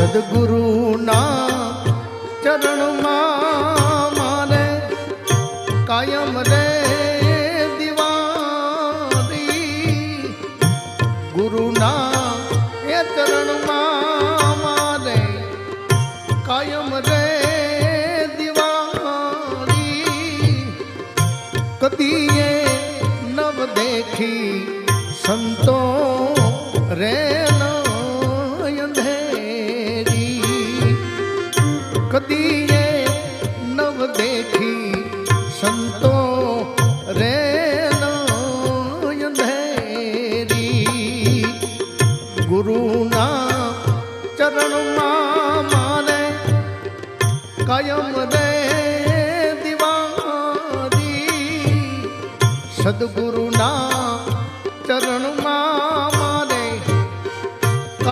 સદગુરુના ચરણમાં મારે કાયમ રે દિવાળી. ગુરુના એ ચરણમાં મારે કાયમ રે દિવાળી. કદીએ નવ દેખી સંતો રે કદીએ નવ દેખી સંતો રે અંધેરી. ગુરુના ચરણમાં મારે કાયમ રે દિવાળી. સદગુરુના